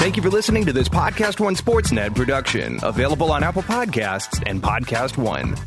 Thank you for listening to this PodcastOne Sportsnet production, available on Apple Podcasts and PodcastOne.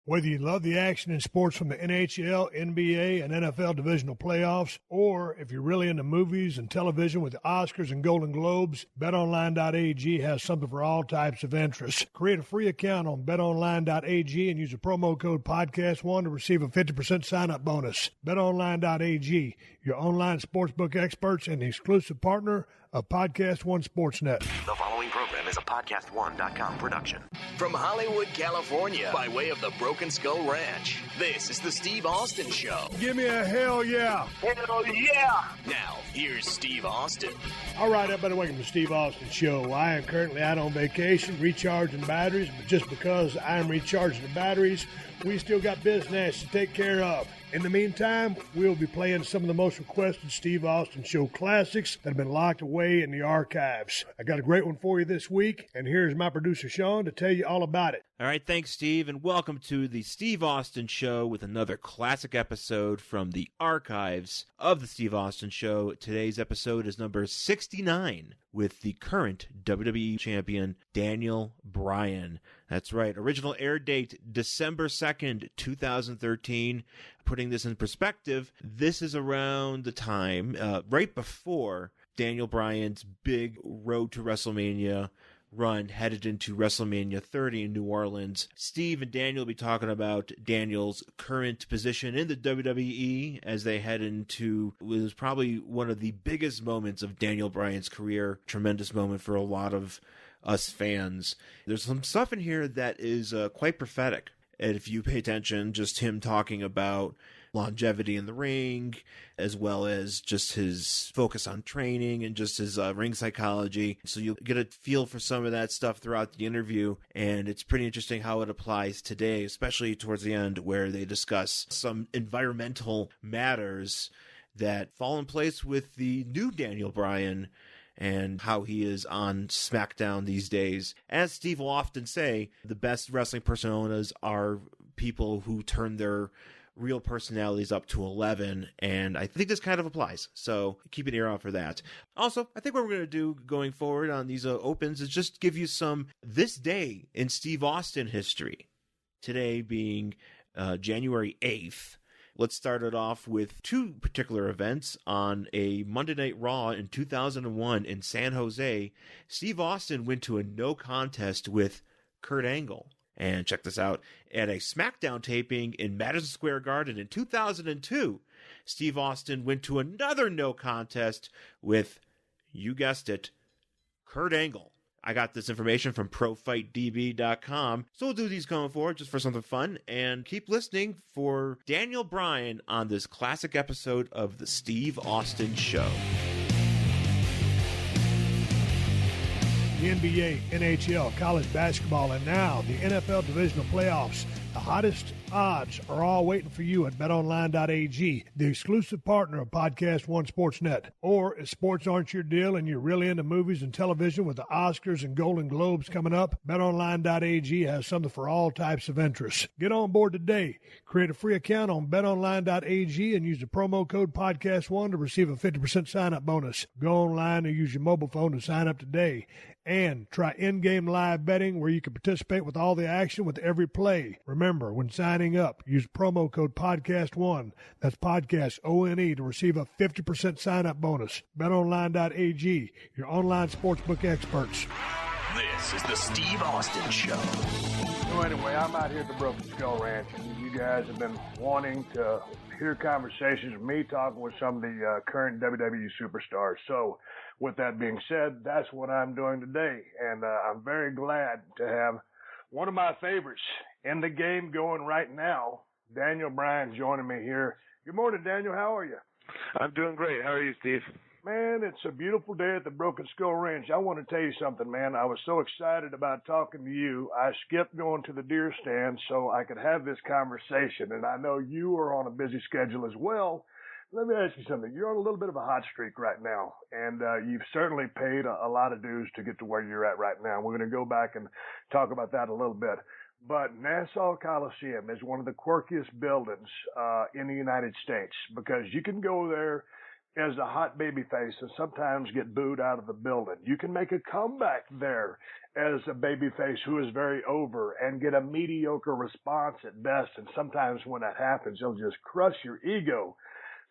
Whether you love the action in sports from the NHL, NBA, and NFL divisional playoffs, or if you're really into movies and television with the Oscars and Golden Globes, BetOnline.ag has something for all types of interests. Create a free account on BetOnline.ag and use the promo code PodcastOne to receive a 50% sign-up bonus. BetOnline.ag, your online sportsbook experts and the exclusive partner of PodcastOne Sportsnet. The following program is a PodcastOne.com production. From Hollywood, California, by way of the Broken Skull Ranch, this is the Steve Austin Show. Give me a hell yeah. Hell yeah. Now, here's Steve Austin. All right, everybody, welcome to the Steve Austin Show. I am currently out on vacation, recharging batteries, but just because I'm recharging the batteries, we still got business to take care of. In the meantime, we'll be playing some of the most requested Steve Austin Show classics that have been locked away in the archives. I got a great one for you this week, and here's my producer, Shawn, to tell you all about it. All right, thanks, Steve, and welcome to the Steve Austin Show with another classic episode from the archives of the Steve Austin Show. Today's episode is number 69 with the current WWE champion, Daniel Bryan. That's right, original air date, December 2nd, 2013. Putting this in perspective, this is around the time, right before Daniel Bryan's big Road to WrestleMania run headed into WrestleMania 30 in New Orleans. Steve and Daniel will be talking about Daniel's current position in the WWE as they head into what was probably one of the biggest moments of Daniel Bryan's career. Tremendous moment for a lot of us fans. There's some stuff in here that is quite prophetic. And if you pay attention, just him talking about longevity in the ring, as well as just his focus on training and just his ring psychology. So you'll get a feel for some of that stuff throughout the interview. And it's pretty interesting how it applies today, especially towards the end where they discuss some environmental matters that fall in place with the new Daniel Bryan and how he is on SmackDown these days. As Steve will often say, the best wrestling personas are people who turn their real personalities up to 11, and I think this kind of applies, so keep an ear out for that. Also, I think what we're going to do going forward on these opens is just give you some this day in Steve Austin history. Today being January 8th. Let's start it off with two particular events. On a Monday Night Raw in 2001 in San Jose, Steve Austin went to a no contest with Kurt Angle. And check this out, at a SmackDown taping in Madison Square Garden in 2002, Steve Austin went to another no contest with, you guessed it, Kurt Angle. I got this information from ProFightDB.com, so we'll do these going forward just for something fun, and keep listening for Daniel Bryan on this classic episode of The Steve Austin Show. The NBA, NHL, college basketball, and now the NFL divisional playoffs. The hottest odds are all waiting for you at BetOnline.ag, the exclusive partner of PodcastOne Sportsnet. Or if sports aren't your deal and you're really into movies and television with the Oscars and Golden Globes coming up, BetOnline.ag has something for all types of interests. Get on board today. Create a free account on BetOnline.ag and use the promo code PodcastOne to receive a 50% sign-up bonus. Go online or use your mobile phone to sign up today. And try in-game live betting where you can participate with all the action with every play. Remember, when signing up, use promo code PodcastOne. That's PodcastOne to receive a 50% sign-up bonus. BetOnline.ag, your online sportsbook experts. This is the Steve Austin Show. So anyway, I'm out here at the Broken Skull Ranch, and you guys have been wanting to hear conversations with me talking with some of the current WWE superstars. So with that being said, that's what I'm doing today, and I'm very glad to have one of my favorites in the game going right now, Daniel Bryan, joining me here. Good morning, Daniel. How are you? I'm doing great. How are you, Steve? Man, it's a beautiful day at the Broken Skull Ranch. I want to tell you something, man. I was so excited about talking to you. I skipped going to the deer stand so I could have this conversation, and I know you are on a busy schedule as well. Let me ask you something. You're on a little bit of a hot streak right now, and you've certainly paid a lot of dues to get to where you're at right now. We're going to go back and talk about that a little bit. But Nassau Coliseum is one of the quirkiest buildings in the United States because you can go there as a hot babyface and sometimes get booed out of the building. You can make a comeback there as a babyface who is very over and get a mediocre response at best. And sometimes when that happens, they'll just crush your ego.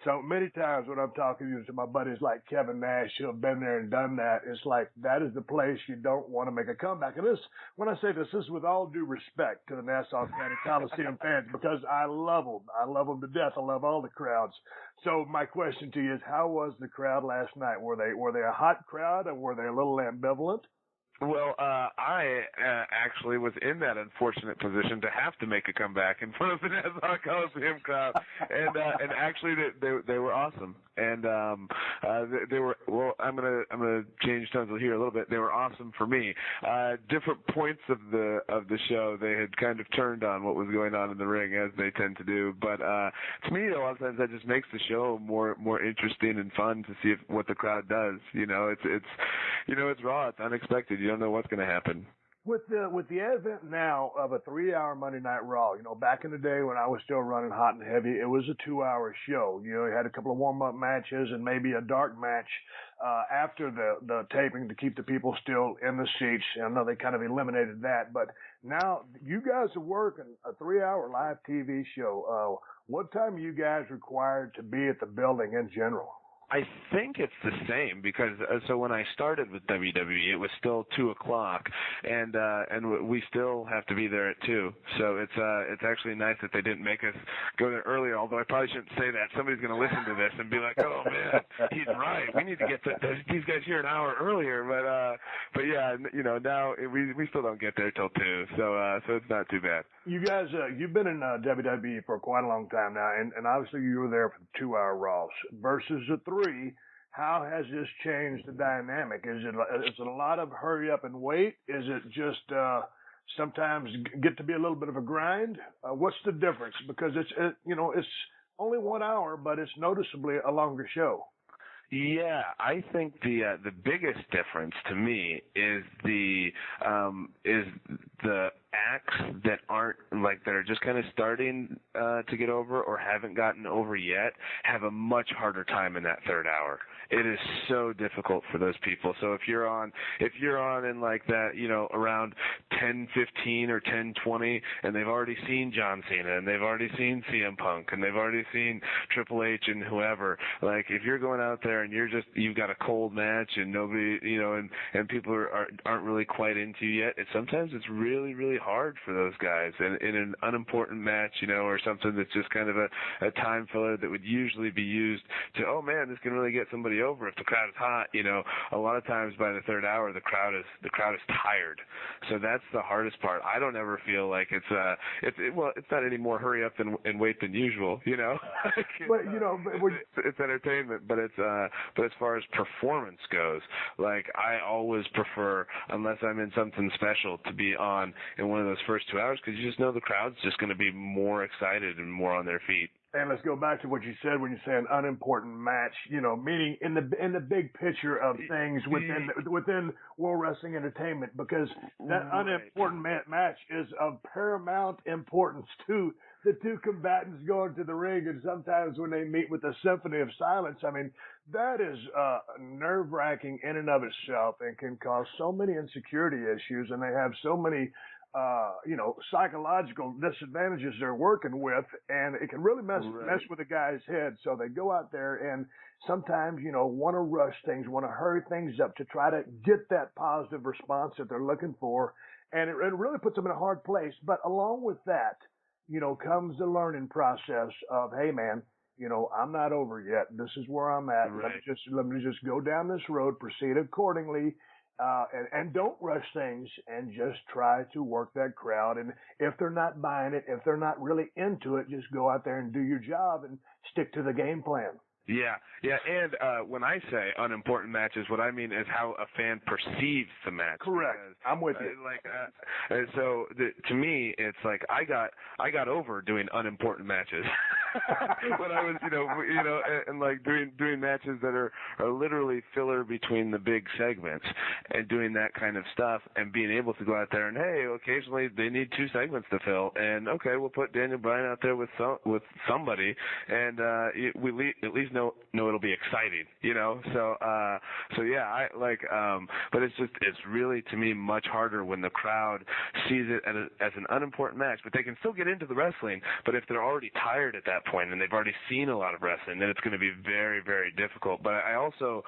So many times when I'm talking to my buddies like Kevin Nash, who have been there and done that, it's like that is the place you don't want to make a comeback. And this, when I say this is with all due respect to the Nassau County Coliseum fans, because I love them. I love them to death. I love all the crowds. So my question to you is, how was the crowd last night? Were they a hot crowd, or were they a little ambivalent? Well, I actually was in that unfortunate position to have to make a comeback in front of the Nassau Coliseum crowd, and actually they were awesome, and they were, well, I'm gonna change tones here a little bit. They were awesome for me. Different points of the show, they had kind of turned on what was going on in the ring, as they tend to do, but to me, a lot of times that just makes the show more interesting and fun to see what the crowd does. It's raw, it's unexpected. You don't know what's going to happen. With the advent now of a 3-hour Monday Night Raw, back in the day when I was still running hot and heavy, it was a 2-hour show. You had a couple of warm-up matches and maybe a dark match after the taping to keep the people still in the seats. I know they kind of eliminated that, but now you guys are working a 3-hour live TV show. What time are you guys required to be at the building in general? I think it's the same because so when I started with WWE, it was still 2:00, and we still have to be there at 2. So it's actually nice that they didn't make us go there earlier. Although I probably shouldn't say that. Somebody's going to listen to this and be like, "Oh man, he's right. We need to get these guys here an hour earlier." But yeah, now we still don't get there till 2. So it's not too bad. You guys, you've been in WWE for quite a long time now, and obviously you were there for the 2-hour Raws versus the 3. How has this changed the dynamic? Is it a lot of hurry up and wait? Is it just sometimes get to be a little bit of a grind? What's the difference? Because it's only 1 hour, but it's noticeably a longer show. Yeah, I think the biggest difference to me is the acts that are just kind of starting to get over or haven't gotten over yet have a much harder time in that 3rd hour. It is so difficult for those people. So if you're on in like that, around 10:15 or 10:20, and they've already seen John Cena and they've already seen CM Punk and they've already seen Triple H and whoever, like if you're going out there and you've got a cold match and nobody, and people aren't really quite into you yet, sometimes it's really, really hard for those guys. And in an unimportant match, or something that's just kind of a time filler that would usually be used to, oh man, this can really get somebody over if the crowd is hot. A lot of times by the 3rd hour, the crowd is tired. So that's the hardest part. I don't ever feel like it's not any more hurry up and wait than usual. But it's entertainment, but as far as performance goes, like I always prefer, unless I'm in something special, to be on in one of those first 2 hours because you just know the crowd's just going to be more excited and more on their feet. And let's go back to what you said when you say an unimportant match, meaning in the big picture of things within World Wrestling Entertainment, because that unimportant match is of paramount importance to the two combatants going to the ring, and sometimes when they meet with the Symphony of Silence, I mean, that is nerve-wracking in and of itself and can cause so many insecurity issues, and they have so many psychological disadvantages they're working with, and it can really mess with a guy's head. So they go out there and sometimes, want to rush things, want to hurry things up to try to get that positive response that they're looking for. And it really puts them in a hard place. But along with that, comes the learning process of, hey man, I'm not over yet. This is where I'm at. Right. Let me just go down this road, proceed accordingly. And don't rush things, and just try to work that crowd. And if they're not buying it, if they're not really into it, just go out there and do your job and stick to the game plan. Yeah. And when I say unimportant matches, what I mean is how a fan perceives the match. Correct. Because, I'm with you. To me, it's like I got over doing unimportant matches. when I was, and like doing matches that are literally filler between the big segments, and doing that kind of stuff, and being able to go out there and, hey, occasionally they need 2 segments to fill, and okay, we'll put Daniel Bryan out there with somebody, and we at least know it'll be exciting, So yeah, I like, but it's really, to me, much harder when the crowd sees it as an unimportant match, but they can still get into the wrestling. But if they're already tired at that point and they've already seen a lot of wrestling, then it's going to be very, very difficult. But I also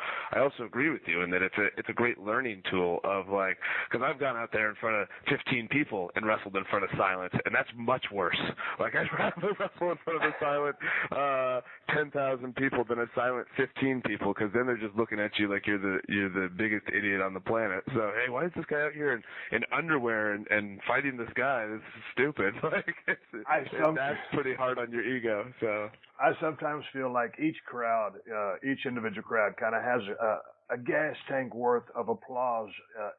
agree with you in that it's a great learning tool of, like, because I've gone out there in front of 15 people and wrestled in front of silence, and that's much worse. Like, I'd rather wrestle in front of a silent 10,000 people than a silent 15 people, because then they're just looking at you like you're the biggest idiot on the planet. So, hey, why is this guy out here in underwear and fighting this guy? This is stupid. Like, that's pretty hard on your ego. So I sometimes feel like each individual crowd kind of has a gas tank worth of applause,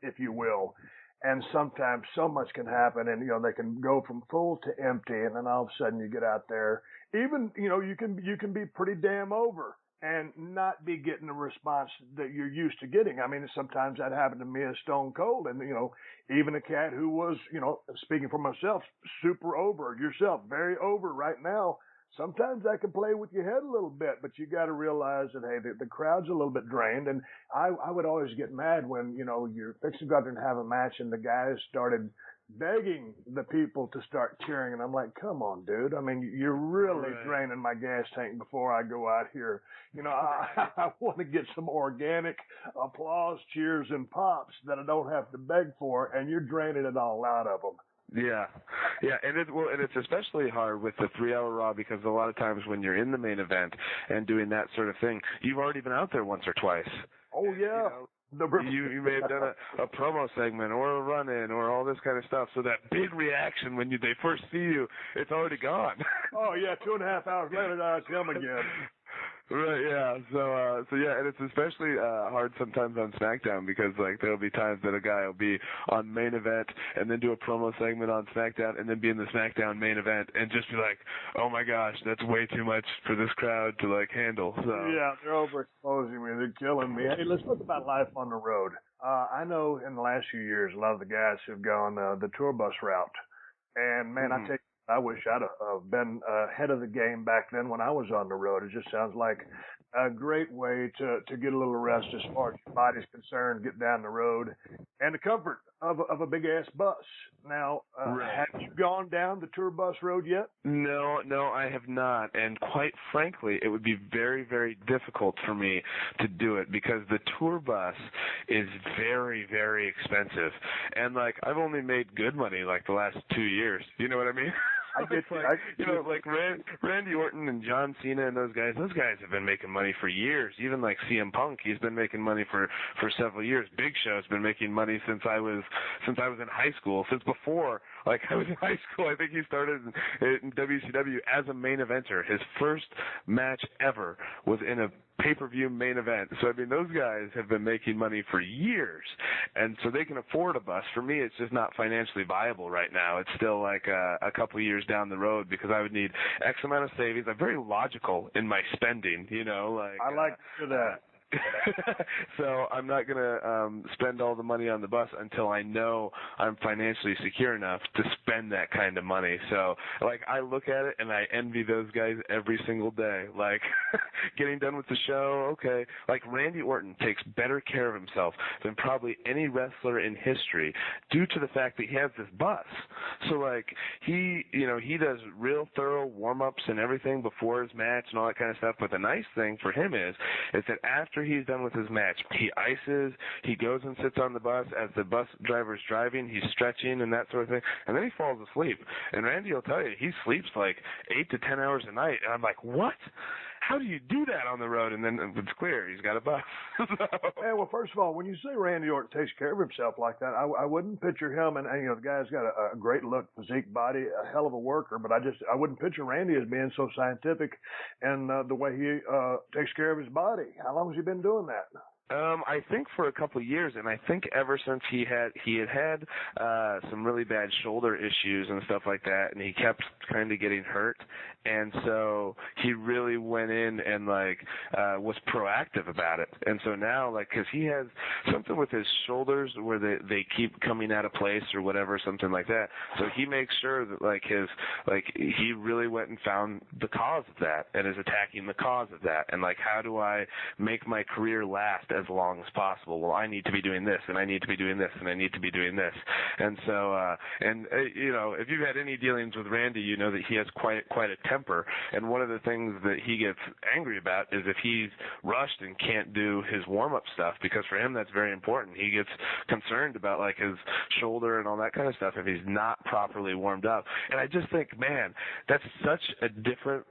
if you will. And sometimes so much can happen, and they can go from full to empty, and then all of a sudden you get out there. Even you can be pretty damn over and not be getting the response that you're used to getting. I mean, sometimes that happened to me as Stone Cold, and even a cat who was, speaking for myself, super over, yourself very over right now. Sometimes that can play with your head a little bit, but you got to realize that, hey, the crowd's a little bit drained. And I would always get mad when, you're fixing to go out there and have a match and the guys started begging the people to start cheering. And I'm like, come on, dude. I mean, you're really draining my gas tank before I go out here. I want to get some organic applause, cheers, and pops that I don't have to beg for, and you're draining it all out of them. Yeah, and it's especially hard with the 3-hour Raw, because a lot of times when you're in the main event and doing that sort of thing, you've already been out there once or twice. Oh yeah. You may have done a promo segment or a run-in or all this kind of stuff. So that big reaction when they first see you, it's already gone. Oh yeah, 2.5 hours later, I see them again. Right, yeah. So yeah, and it's especially hard sometimes on SmackDown, because like there'll be times that a guy will be on main event and then do a promo segment on SmackDown and then be in the SmackDown main event and just be like, oh my gosh, that's way too much for this crowd to like handle. So yeah, they're overexposing me. They're killing me. Hey, let's talk about life on the road. I know in the last few years, a lot of the guys have gone the tour bus route, and man, I tell you, I wish I'd have been ahead of the game back then when I was on the road. It just sounds like a great way to get a little rest as far as your body's concerned, get down the road, and the comfort of a big-ass bus. Now, have you gone down the tour bus road yet? No, I have not. And quite frankly, it would be very, very difficult for me to do it, because the tour bus is very, very expensive. And, like, I've only made good money, like, the last 2 years. You know what I mean? I get like Randy Orton and John Cena and those guys have been making money for years. Even like CM Punk, he's been making money for several years. Big Show's been making money since I was in high school, since before like I was in high school. I think he started in WCW as a main eventer. His first match ever was in a pay-per-view main event. So, I mean, those guys have been making money for years, and so they can afford a bus. For me, it's just not financially viable right now. It's still like a couple years down the road, because I would need X amount of savings. I'm very logical in my spending, I like to hear that. So I'm not going to spend all the money on the bus until I know I'm financially secure enough to spend that kind of money. So, like, I look at it and I envy those guys every single day. Like, getting done with the show, okay. Like, Randy Orton takes better care of himself than probably any wrestler in history due to the fact that he has this bus. So, like, he does real thorough warm-ups and everything before his match and all that kind of stuff. But the nice thing for him is that after he's done with his match, he ices, he goes and sits on the bus as the bus driver's driving, he's stretching and that sort of thing, and then he falls asleep. And Randy will tell you, he sleeps like 8 to 10 hours a night. And I'm like, what? How do you do that on the road? And then it's clear he's got a bus. Hey, well, first of all, when you say Randy Orton takes care of himself like that, I wouldn't picture him, and the guy's got a great look, physique, body, a hell of a worker, but I wouldn't picture Randy as being so scientific and the way he takes care of his body. How long has he been doing that? I think for a couple of years, and I think ever since he had some really bad shoulder issues and stuff like that, and he kept kind of getting hurt, and so he really went in and was proactive about it. And so now, because he has something with his shoulders where they keep coming out of place or whatever, something like that. So he makes sure that he really went and found the cause of that and is attacking the cause of that. And how do I make my career last as long as possible? Well, I need to be doing this, and I need to be doing this, and I need to be doing this. And so, if you've had any dealings with Randy, you know that he has quite a temper. And one of the things that he gets angry about is if he's rushed and can't do his warm-up stuff, because for him that's very important. He gets concerned about his shoulder and all that kind of stuff if he's not properly warmed up. And I just think, man, that's such a different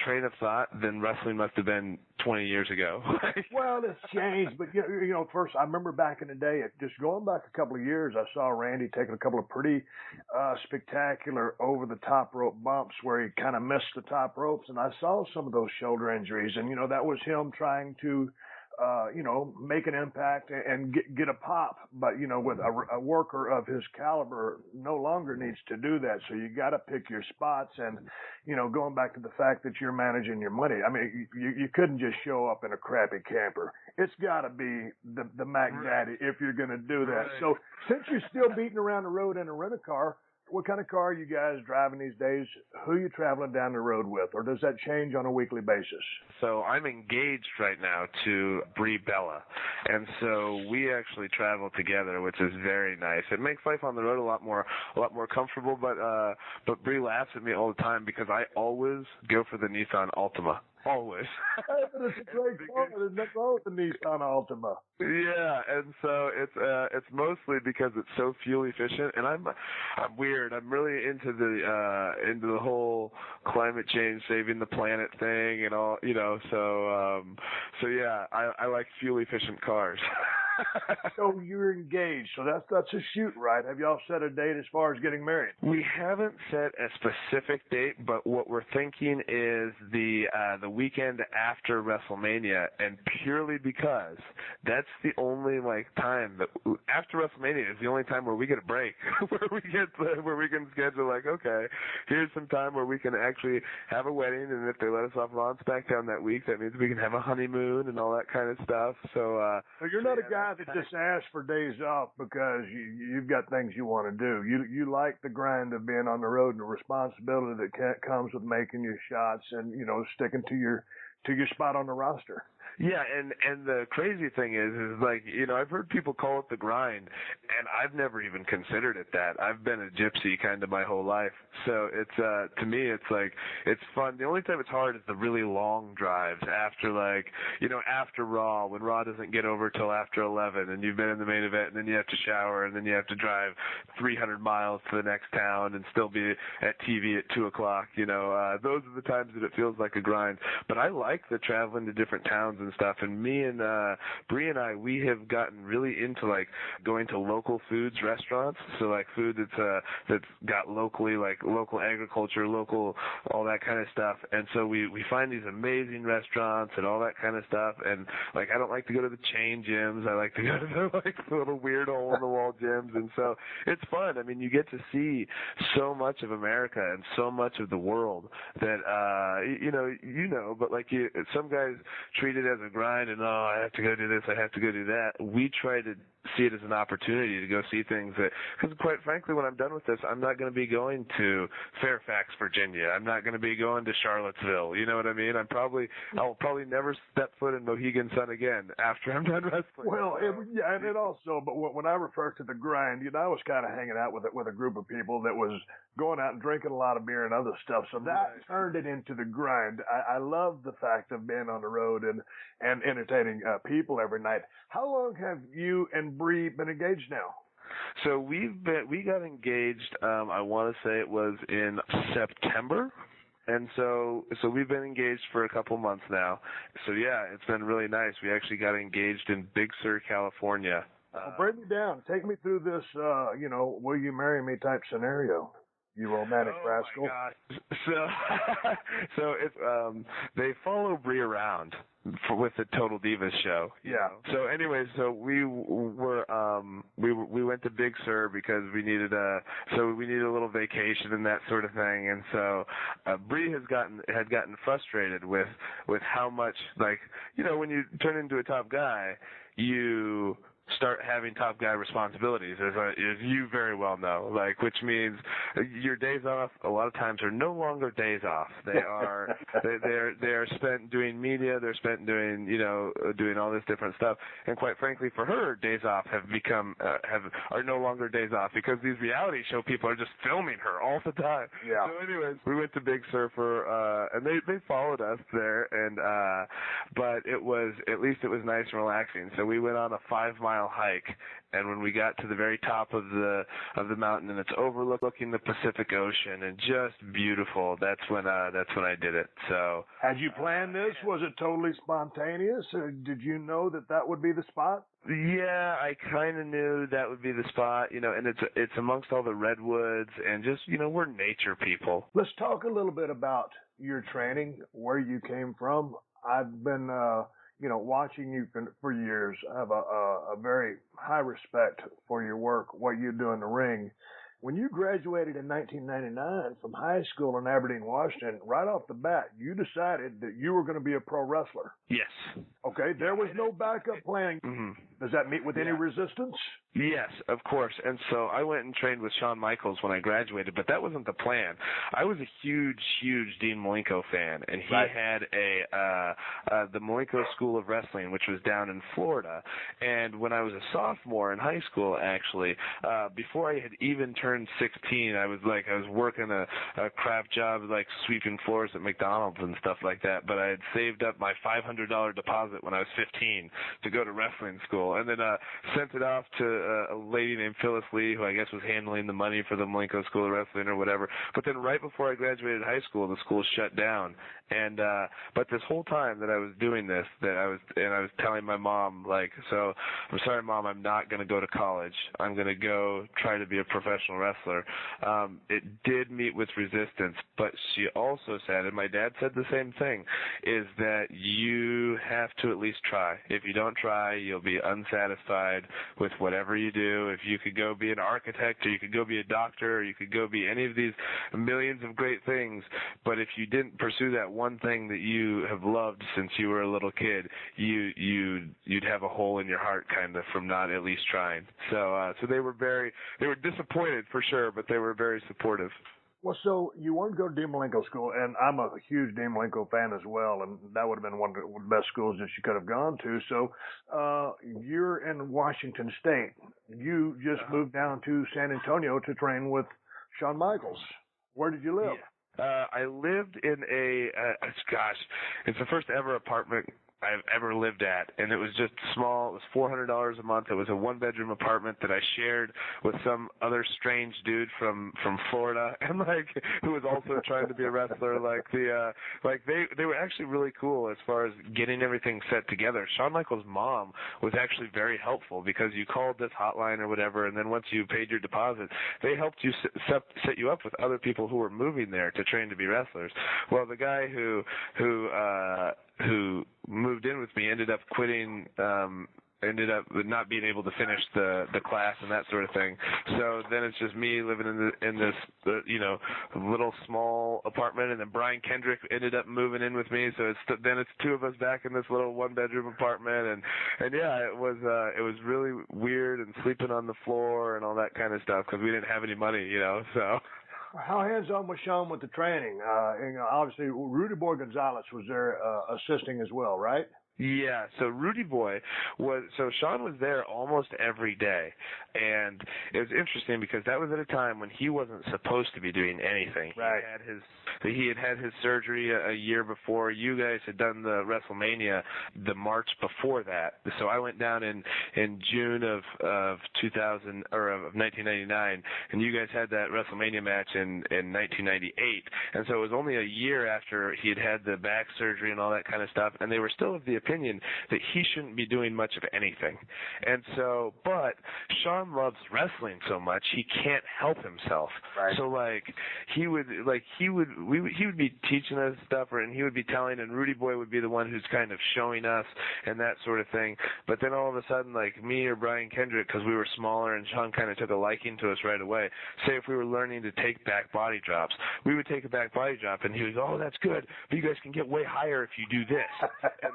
train of thought than wrestling must have been 20 years ago. Well, it's changed, but first I remember back in the day, just going back a couple of years, I saw Randy taking a couple of pretty spectacular over-the-top rope bumps where he kind of missed the top ropes, and I saw some of those shoulder injuries, and that was him trying to make an impact and get a pop. But, with a worker of his caliber no longer needs to do that. So you got to pick your spots. And, going back to the fact that you're managing your money, I mean, you couldn't just show up in a crappy camper. It's got to be the Mac Daddy if you're going to do that. Right. So since you're still beating around the road in a rent-a-car, what kind of car are you guys driving these days? Who are you traveling down the road with? Or does that change on a weekly basis? So I'm engaged right now to Brie Bella. And so we actually travel together, which is very nice. It makes life on the road a lot more comfortable, but Brie laughs at me all the time because I always go for the Nissan Altima. Always. But it's a great car. There's nothing wrong with the Nissan Altima. Yeah, and so it's mostly because it's so fuel efficient, and I'm weird. I'm really into the whole climate change, saving the planet thing, and all. So yeah, I like fuel efficient cars. So you're engaged. So that's a shoot, right? Have y'all set a date as far as getting married? We haven't set a specific date, but what we're thinking is the weekend after WrestleMania, and purely because that's the only time that after WrestleMania is the only time where we get a break, where we can schedule okay, here's some time where we can actually have a wedding, and if they let us off Raw and SmackDown that week, that means we can have a honeymoon and all that kind of stuff. So you're not a guy that just asks for days off because you've got things you want to do. You like the grind of being on the road and the responsibility that comes with making your shots and sticking to your spot on the roster. Yeah, and the crazy thing is I've heard people call it the grind, and I've never even considered it that. I've been a gypsy kind of my whole life, so it's to me it's fun. The only time it's hard is the really long drives after after Raw, when Raw doesn't get over till after 11, and you've been in the main event, and then you have to shower, and then you have to drive 300 miles to the next town and still be at TV at 2 o'clock. Those are the times that it feels like a grind. But I like the traveling to different towns and stuff, and me and Brie and I, we have gotten really into going to local foods restaurants, so food that's got locally local agriculture, local all that kind of stuff, and so we find these amazing restaurants and all that kind of stuff, and I don't like to go to the chain gyms. I like to go to the little weird hole in the wall gyms, and so it's fun. I mean, you get to see so much of America and so much of the world that but some guys treat it as a grind and I have to go do this, I have to go do that. We try to see it as an opportunity to go see things because quite frankly, when I'm done with this, I'm not going to be going to Fairfax, Virginia. I'm not going to be going to Charlottesville. You know what I mean? I'll probably never step foot in Mohegan Sun again after I'm done wrestling. Well, and it also, but when I refer to the grind, I was kind of hanging out with a group of people that was going out and drinking a lot of beer and other stuff. So that turned it into the grind. I love the fact of being on the road and entertaining people every night. How long have you and Brie been engaged now? So we got engaged. I want to say it was in September. And so we've been engaged for a couple months now. So yeah, it's been really nice. We actually got engaged in Big Sur, California. Break me down. Take me through this, will you marry me type scenario. You romantic rascal. Oh my gosh. So it's they follow Bree around with the Total Divas show. Yeah. So anyway, so we went to Big Sur because we needed a little vacation and that sort of thing. And so Bree had gotten frustrated with how much, like, you know, when you turn into a top guy, you start having top guy responsibilities, as you very well know, like, which means your days off a lot of times are no longer days off. They are they are spent doing media. They're spent doing, you know, doing all this different stuff. And quite frankly, for her, days off have become are no longer days off because these reality show people are just filming her all the time. Yeah. So anyways, we went to Big Sur and they followed us there, and but it was, at least it was nice and relaxing. So we went on a 5-mile hike, and when we got to the very top of the mountain, and it's overlooking the Pacific Ocean and just beautiful, that's when I did it. So had you planned this? Was it totally spontaneous, or did you know that would be the spot? Yeah, I kind of knew that would be the spot, you know, and it's amongst all the redwoods, and just, you know, we're nature people. Let's talk a little bit about your training, where you came from. I've been you know, watching you for years. I have a very high respect for your work, what you do in the ring. When you graduated in 1999 from high school in Aberdeen, Washington, right off the bat, you decided that you were going to be a pro wrestler. Yes. Okay, there was no backup plan. Mm-hmm. Does that meet with any resistance? Yes, of course. And so I went and trained with Shawn Michaels when I graduated, but that wasn't the plan. I was a huge Dean Malenko fan, and he had the Malenko School of Wrestling, which was down in Florida. And when I was a sophomore in high school, actually, before I had even turned 16, I was working a crap job, like sweeping floors at McDonald's and stuff like that. But I had saved up my $500 deposit when I was 15 to go to wrestling school, and then sent it off to a lady named Phyllis Lee, who I guess was handling the money for the Malenko School of Wrestling or whatever. But then right before I graduated high school, the school shut down. And but this whole time that I was doing this, I was telling my mom, like, so I'm sorry, Mom, I'm not going to go to college. I'm going to go try to be a professional wrestler. It did meet with resistance, but she also said, and my dad said the same thing, is that you have to at least try. If you don't try, you'll be unsatisfied with whatever you do. If you could go be an architect, or you could go be a doctor, or you could go be any of these millions of great things, but if you didn't pursue that one thing that you have loved since you were a little kid, you'd have a hole in your heart, kind of, from not at least trying. So they were disappointed for sure, but they were very supportive. Well, so you wanted to go to Dean Malenko School, and I'm a huge Dean Malenko fan as well, and that would have been one of the best schools that you could have gone to. So you're in Washington State. You just moved down to San Antonio to train with Shawn Michaels. Where did you live? Yeah. I lived in it's the first ever apartment I've ever lived at, and it was just small. It was $400 a month. It was a 1-bedroom apartment that I shared with some other strange dude from Florida, and who was also trying to be a wrestler. They were actually really cool as far as getting everything set together. Shawn Michaels' mom was actually very helpful because you called this hotline or whatever, and then once you paid your deposit, they helped you set you up with other people who were moving there to train to be wrestlers. Well, the guy who moved in with me ended up quitting, ended up not being able to finish the class and that sort of thing. So then it's just me living in this little small apartment, and then Brian Kendrick ended up moving in with me. So it's two of us back in this little 1-bedroom apartment, and yeah, it was really weird, and sleeping on the floor and all that kind of stuff because we didn't have any money, so. How hands-on was Shawn with the training? Obviously, Rudy Boy Gonzalez was there assisting as well, right? Yeah, so Shawn was there almost every day, and it was interesting because that was at a time when he wasn't supposed to be doing anything. Right. He had his surgery a year before. You guys had done the WrestleMania the March before that. So I went down in June of 2000 or of 1999, and you guys had that WrestleMania match in 1998. And so it was only a year after he had the back surgery and all that kind of stuff, and they were still of the opinion, that he shouldn't be doing much of anything. And so, but Shawn loves wrestling so much, he can't help himself. Right. So he would be teaching us stuff, and he would be telling, and Rudy Boy would be the one who's kind of showing us and that sort of thing. But then all of a sudden, like me or Brian Kendrick, because we were smaller and Shawn kind of took a liking to us right away, say if we were learning to take back body drops, we would take a back body drop, and he was, oh, that's good, but you guys can get way higher if you do this. And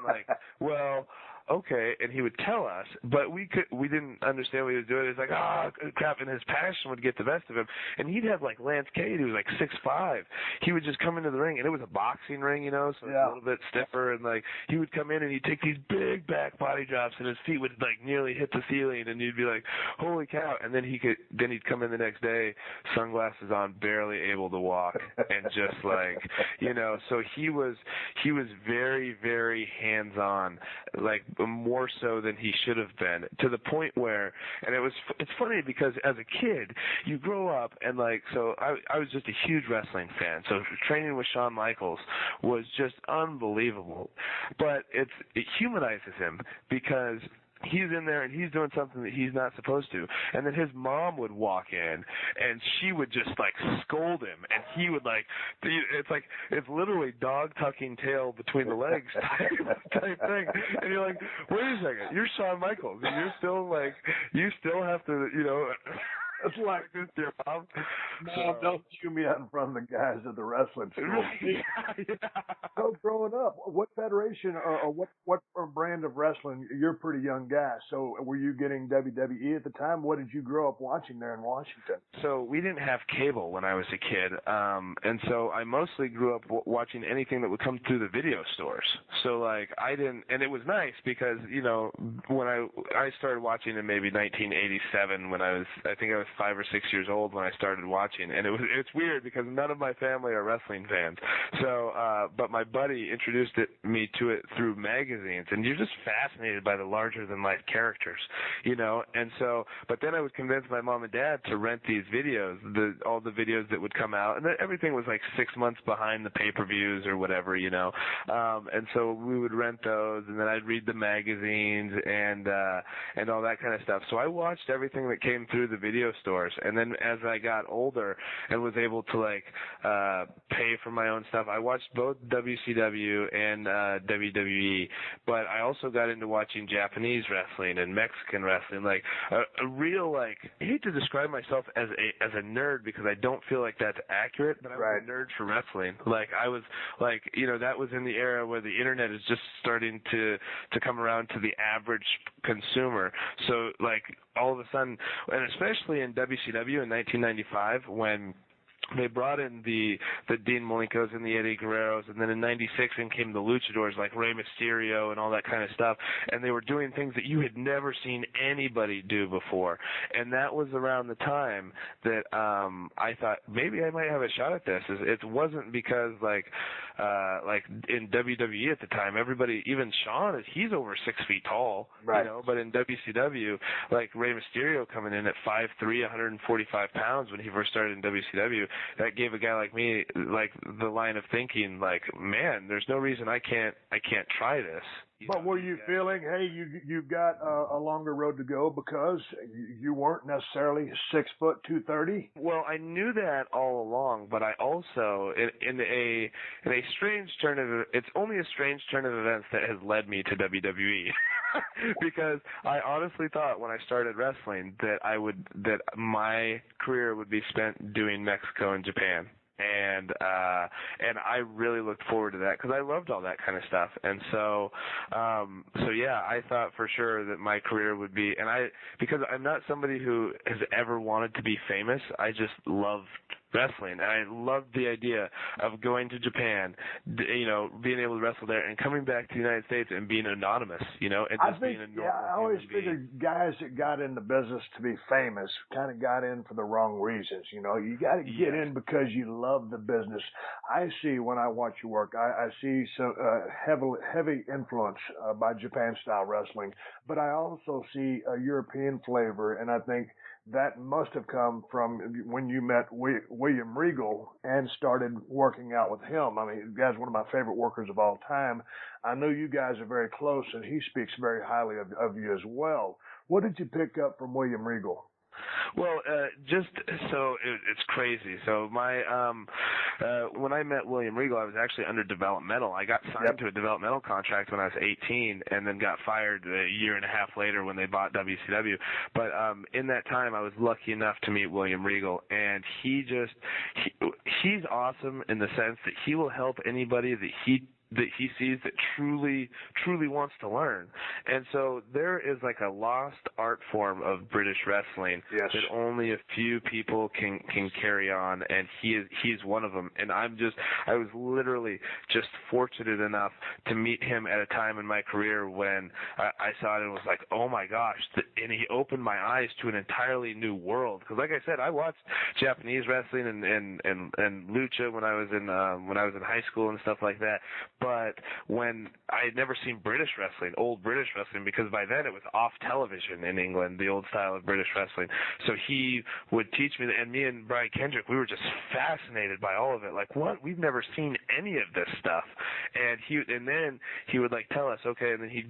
well, okay, and he would tell us, but we didn't understand what he was doing. It was like, crap, and his passion would get the best of him. And he'd have Lance Cade, who was 6'5". He would just come into the ring, and it was a boxing ring, so it's a little bit stiffer, and he would come in and he'd take these big back body drops, and his feet would nearly hit the ceiling, and you'd be like, holy cow. And then he'd come in the next day, sunglasses on, barely able to walk, and just so he was very, very hands-on, more so than he should have been, to the point where, and it's funny because as a kid, you grow up and so I was just a huge wrestling fan. So training with Shawn Michaels was just unbelievable. But it humanizes him because he's in there and he's doing something that he's not supposed to. And then his mom would walk in and she would just scold him, and he would it's literally dog tucking tail between the legs type thing. And you're like, wait a second, you're Shawn Michaels and you're still you still have to, It's like this, your mom. Mom, don't chew me out in front of the guys at the wrestling school. Yeah. So growing up, what federation or what brand of wrestling? You're a pretty young guy, so were you getting WWE at the time? What did you grow up watching there in Washington? So we didn't have cable when I was a kid, and so I mostly grew up watching anything that would come through the video stores. So I didn't, and it was nice because when I started watching in maybe 1987 when I think I was 5 or 6 years old when I started watching, and it's weird because none of my family are wrestling fans. So, but my buddy introduced me to it through magazines, and you're just fascinated by the larger than life characters, And so, but then I would convince my mom and dad to rent these videos, all the videos that would come out, and everything was 6 months behind the pay-per-views or whatever, And so we would rent those, and then I'd read the magazines and all that kind of stuff. So I watched everything that came through the video stores, and then as I got older and was able to pay for my own stuff, I watched both WCW and WWE, but I also got into watching Japanese wrestling and Mexican wrestling, a real I hate to describe myself as a nerd because I don't feel like that's accurate, but I was a nerd for wrestling. I was that was in the era where the internet is just starting to come around to the average consumer. So all of a sudden, and especially in WCW in 1995 when they brought in the Dean Malenkos and the Eddie Guerreros, and then in '96 in came the luchadors like Rey Mysterio and all that kind of stuff, and they were doing things that you had never seen anybody do before. And that was around the time that I thought maybe I might have a shot at this. It wasn't because in WWE at the time, everybody, even Shawn, he's over 6 feet tall, right. But in WCW, Rey Mysterio coming in at 5'3", 145 pounds when he first started in WCW, that gave a guy like me the line of thinking man, there's no reason I can't try this. But were you feeling, hey, you've got a longer road to go because you weren't necessarily 6 foot 230? Well, I knew that all along, but I also, in a strange turn of, it's only a strange turn of events that has led me to WWE. Because I honestly thought when I started wrestling that my career would be spent doing Mexico and Japan. And I really looked forward to that because I loved all that kind of stuff. And so yeah, I thought for sure that my career would be, because I'm not somebody who has ever wanted to be famous. I just loved wrestling, and I loved the idea of going to Japan, being able to wrestle there, and coming back to the United States and being anonymous, and just being a normal I always human being. figured guys that got in the business to be famous kind of got in for the wrong reasons. You got to get in because you love the business. I see when I watch you work, I see some heavy influence by Japan style wrestling, but I also see a European flavor, and I think that must have come from when you met William Regal and started working out with him. I mean, the guy's one of my favorite workers of all time. I know you guys are very close, and he speaks very highly of you as well. What did you pick up from William Regal? Well, just so it's crazy. So when I met William Regal, I was actually under developmental. I got signed to a developmental contract when I was 18, and then got fired a year and a half later when they bought WCW. But in that time, I was lucky enough to meet William Regal, and he's awesome in the sense that he will help anybody that he sees that truly wants to learn. And so there is like a lost art form of British wrestling that only a few people can carry on, and he's one of them. And I was literally just fortunate enough to meet him at a time in my career when I saw it and was like, oh my gosh, and he opened my eyes to an entirely new world. Because like I said, I watched Japanese wrestling and lucha when I was in high school and stuff like that. But when I had never seen British wrestling, old British wrestling, because by then it was off television in England, the old style of British wrestling. So he would teach me, and me and Brian Kendrick, we were just fascinated by all of it. Like, what? We've never seen any of this stuff. And then he would like tell us, okay, and then he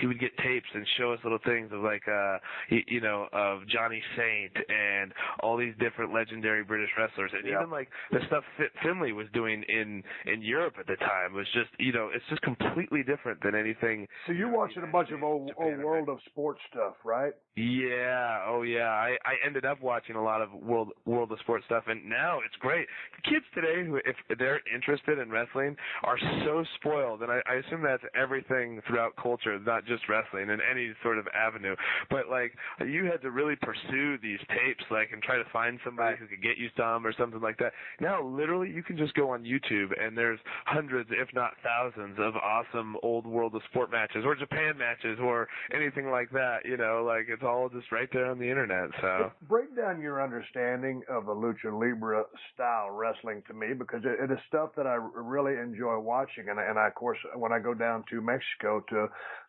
would get tapes and show us little things of like, of Johnny Saint and all these different legendary British wrestlers, and even like the stuff Finlay was doing in Europe at the time was just, it's just completely different than anything. So you're watching a bunch of old World of Sports stuff, right? Yeah. Oh, yeah. I ended up watching a lot of World of Sports stuff, and now it's great. Kids today, who if they're interested in wrestling, are so spoiled, and I assume that's everything throughout culture, not just wrestling, in any sort of avenue. But like, you had to really pursue these tapes, like, and try to find somebody who could get you some or something like that. Now, literally, you can just go on YouTube, and there's hundreds, if not thousands, of awesome old World of Sport matches or Japan matches or anything like that. Like, it's all just right there on the internet. So break down your understanding of the Lucha Libre style wrestling to me, because it is stuff that I really enjoy watching. And I, of course, when I go down to Mexico to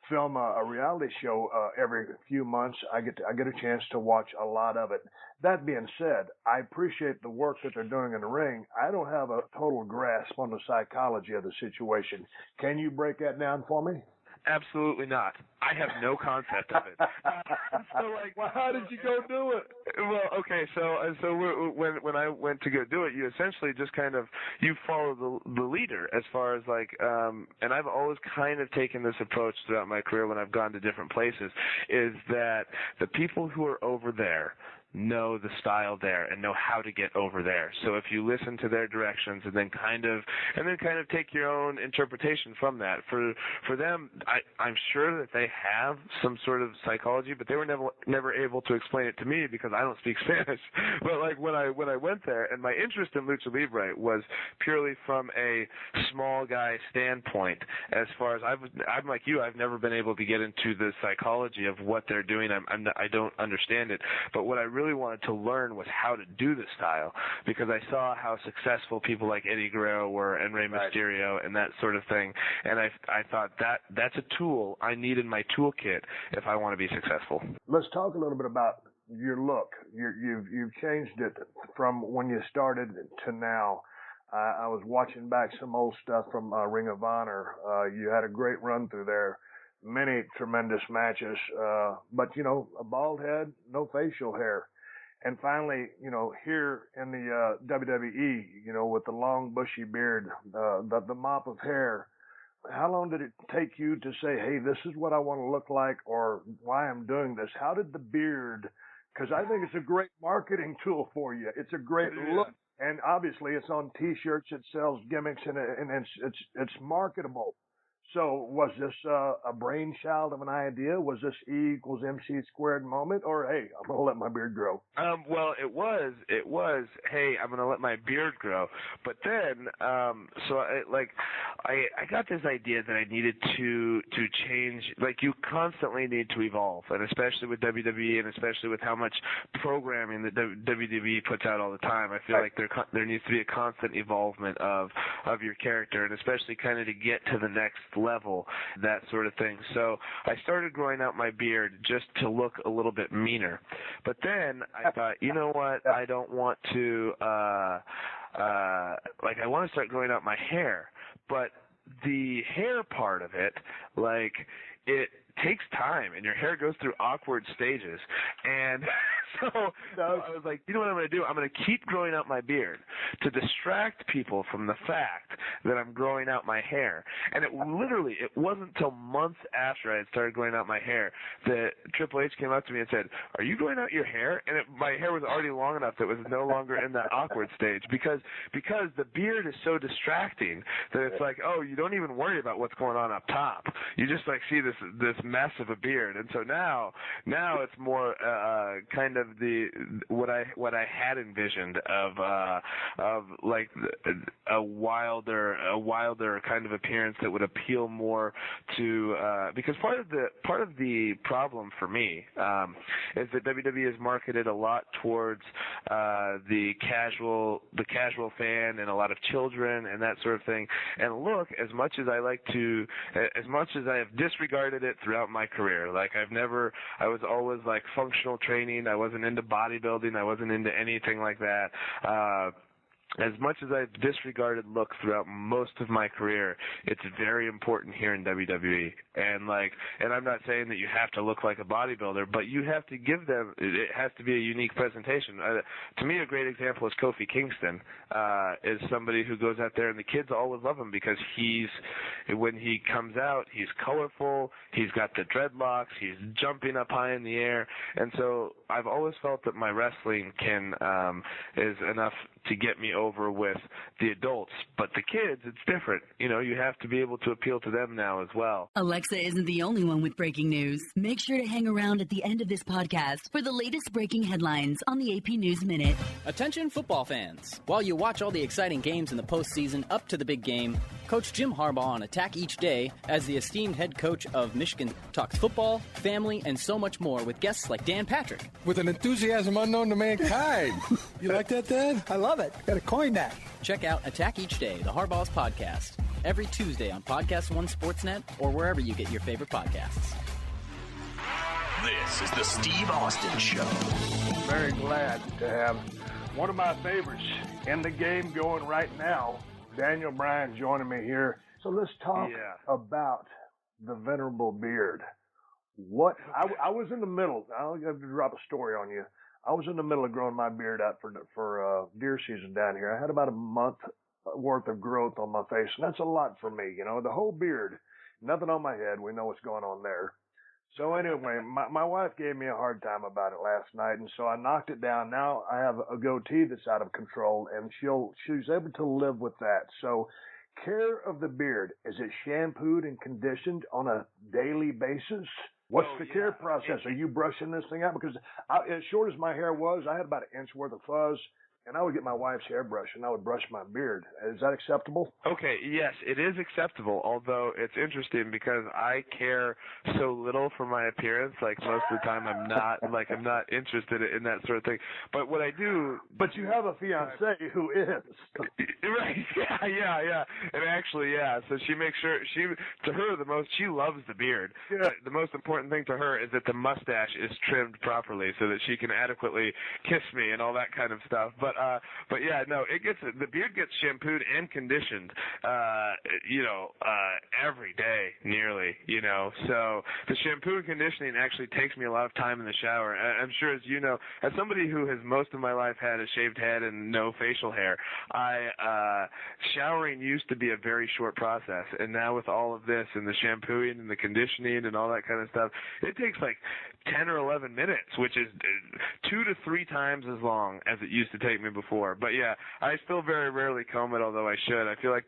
film a reality show every few months, I get a chance to watch a lot of it. That being said, I appreciate the work that they're doing in the ring. I don't have a total grasp on the psychology of the situation. Can you break that down for me? Absolutely not. I have no concept of it. So, like, well, how did you go do it? Well, okay, so when I went to go do it, you essentially just kind of you follow the leader as far as like, and I've always kind of taken this approach throughout my career when I've gone to different places, is that the people who are over there know the style there and know how to get over there. So if you listen to their directions and then kind of take your own interpretation from that. For them, I'm sure that they have some sort of psychology, but they were never able to explain it to me because I don't speak Spanish. But like when I went there, and my interest in Lucha Libre was purely from a small guy standpoint. As far as I'm like you, I've never been able to get into the psychology of what they're doing. I don't understand it. But what I really wanted to learn was how to do the style, because I saw how successful people like Eddie Guerrero were and Rey Mysterio and that sort of thing, and I thought that's a tool I need in my toolkit if I want to be successful. Let's talk a little bit about your look. You've changed it from when you started to now. I was watching back some old stuff from Ring of Honor. You had a great run through there. Many tremendous matches, but, a bald head, no facial hair. And finally, here in the WWE, with the long bushy beard, the mop of hair, how long did it take you to say, hey, this is what I want to look like, or why I'm doing this? How did the beard, because I think it's a great marketing tool for you. It's a great look. And obviously it's on T-shirts, it sells gimmicks, and it's marketable. So was this a brainchild of an idea? Was this E=MC² moment? Or, hey, I'm going to let my beard grow? Well, it was, hey, I'm going to let my beard grow. But then, I got this idea that I needed to change. Like, you constantly need to evolve, and especially with WWE, and especially with how much programming that WWE puts out all the time. I feel like there needs to be a constant evolvement of your character, and especially kind of to get to the next level, that sort of thing. So I started growing out my beard just to look a little bit meaner. But then I thought, you know what? I don't want to, I want to start growing out my hair. But the hair part of it, like, it takes time, and your hair goes through awkward stages. And so I was like, you know what I'm going to do? I'm going to keep growing out my beard to distract people from the fact that I'm growing out my hair. And it wasn't until months after I had started growing out my hair that Triple H came up to me and said, are you growing out your hair? And my hair was already long enough that it was no longer in that awkward stage because the beard is so distracting that it's like, oh, you don't even worry about what's going on up top. You just like see this mess of a beard. And so now it's more kind of what I had envisioned of like a wilder kind of appearance that would appeal more to because part of the problem for me is that WWE is marketed a lot towards the casual fan and a lot of children and that sort of thing. And look, as much as I have disregarded it throughout my career, like I was always like functional training. I wasn't into bodybuilding. I wasn't into anything like that. As much as I've disregarded looks throughout most of my career, it's very important here in WWE. And I'm not saying that you have to look like a bodybuilder, but you have to give them, it has to be a unique presentation. To me, a great example is Kofi Kingston, is somebody who goes out there and the kids always love him because when he comes out, he's colorful, he's got the dreadlocks, he's jumping up high in the air. And so I've always felt that my wrestling is enough to get me over with the adults, but the kids, it's different. You know, you have to be able to appeal to them now as well. Alexa isn't the only one with breaking news. Make sure to hang around at the end of this podcast for the latest breaking headlines on the AP News Minute. Attention football fans. While you watch all the exciting games in the postseason up to the big game, Coach Jim Harbaugh on Attack Each Day, as the esteemed head coach of Michigan, talks football, family, and so much more with guests like Dan Patrick. With an enthusiasm unknown to mankind. You like that, Dad? I love it. Got to coin that. Check out Attack Each Day, the Harbaugh's podcast, every Tuesday on PodcastOne Sportsnet or wherever you get your favorite podcasts. This is the Steve Austin Show. Very glad to have one of my favorites in the game going right now, Daniel Bryan, joining me here. So let's talk about the venerable beard. I was in the middle. I'll have to drop a story on you. I was in the middle of growing my beard out for deer season down here. I had about a month worth of growth on my face, and that's a lot for me. You know, the whole beard, nothing on my head. We know what's going on there. So anyway, my wife gave me a hard time about it last night, and so I knocked it down. Now I have a goatee that's out of control, and she's able to live with that. So care of the beard, is it shampooed and conditioned on a daily basis? What's the care process? Are you brushing this thing out? Because as short as my hair was, I had about an inch worth of fuzz. And I would get my wife's hairbrush, and I would brush my beard. Is that acceptable? Okay, yes, it is acceptable, although it's interesting because I care so little for my appearance. Like, most of the time I'm not interested in that sort of thing. But what I do... But you have a fiancé who is. Right, yeah. And actually, yeah, so she makes sure, she loves the beard. Yeah. The most important thing to her is that the mustache is trimmed properly so that she can adequately kiss me and all that kind of stuff. But yeah, no, the beard gets shampooed and conditioned, every day nearly, so the shampoo and conditioning actually takes me a lot of time in the shower. I'm sure, as you know, as somebody who has most of my life had a shaved head and no facial hair, showering used to be a very short process. And now with all of this and the shampooing and the conditioning and all that kind of stuff, it takes like 10 or 11 minutes, which is 2 to 3 times as long as it used to take me before. But yeah, I still very rarely comb it, although I should. I feel like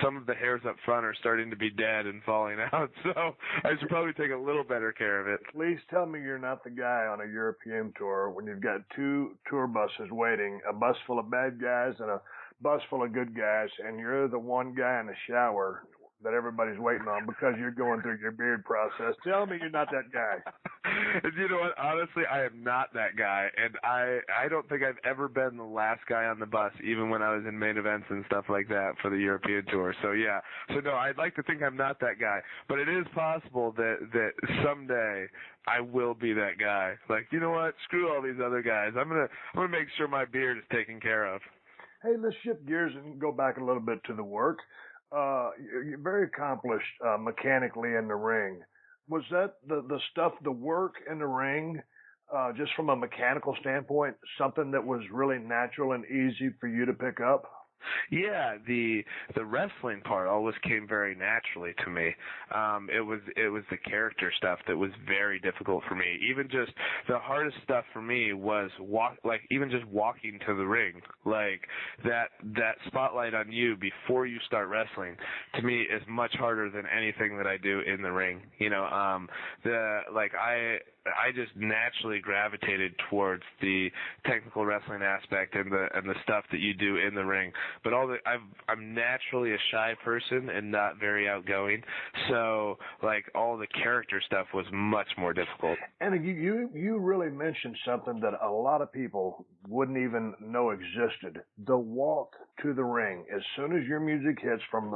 some of the hairs up front are starting to be dead and falling out, so I should probably take a little better care of it. Please tell me you're not the guy on a European tour when you've got 2 tour buses waiting, a bus full of bad guys and a bus full of good guys, and you're the one guy in the shower that everybody's waiting on because you're going through your beard process. Tell me you're not that guy. You know what? Honestly, I am not that guy, and I don't think I've ever been the last guy on the bus, even when I was in main events and stuff like that for the European tour. So yeah, no, I'd like to think I'm not that guy, but it is possible that someday I will be that guy. Like, you know what? Screw all these other guys. I'm gonna make sure my beard is taken care of. Hey, let's shift gears and go back a little bit to the work. You're very accomplished mechanically in the ring. Was that the stuff, the work in the ring, just from a mechanical standpoint, something that was really natural and easy for you to pick up? Yeah, the wrestling part always came very naturally to me. It was the character stuff that was very difficult for me. Even just the hardest stuff for me was even just walking to the ring. Like that spotlight on you before you start wrestling to me is much harder than anything that I do in the ring. You know, I just naturally gravitated towards the technical wrestling aspect and the stuff that you do in the ring. But I'm naturally a shy person and not very outgoing, so like all the character stuff was much more difficult. And you really mentioned something that a lot of people wouldn't even know existed: the walk to the ring. As soon as your music hits from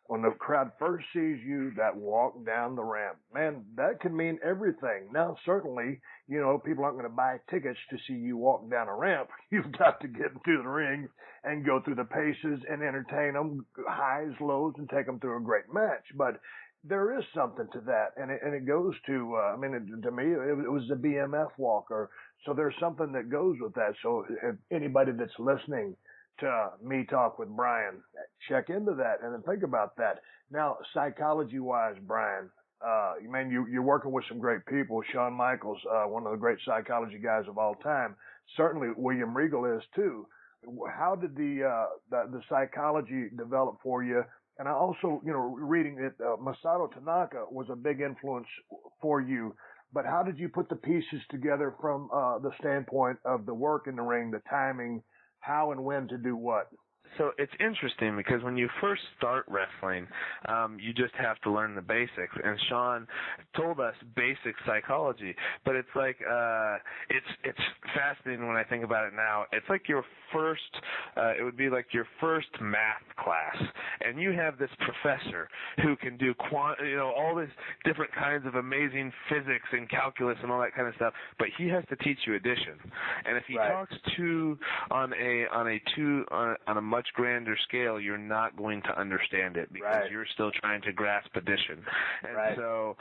when the crowd first sees you, that walk down the ramp, man, that can mean everything. Now, certainly, you know, people aren't going to buy tickets to see you walk down a ramp. You've got to get into the ring and go through the paces and entertain them, highs, lows, and take them through a great match. But there is something to that, and it goes to, to me, it was the BMF walker. So there's something that goes with that. So if anybody that's listening to Me Talk with Brian, check into that and then think about that. Now, psychology-wise, Brian, you're working with some great people. Shawn Michaels, one of the great psychology guys of all time. Certainly, William Regal is too. How did the psychology develop for you? And I also, reading that Masato Tanaka was a big influence for you. But how did you put the pieces together from the standpoint of the work in the ring, the timing, how and when to do what? So it's interesting because when you first start wrestling, you just have to learn the basics. And Shawn told us basic psychology, but it's like it's fascinating when I think about it now. It's like your first, it would be like your first math class, and you have this professor who can do all these different kinds of amazing physics and calculus and all that kind of stuff, but he has to teach you addition. And if he talks on a much grander scale, you're not going to understand it because you're still trying to grasp addition. And so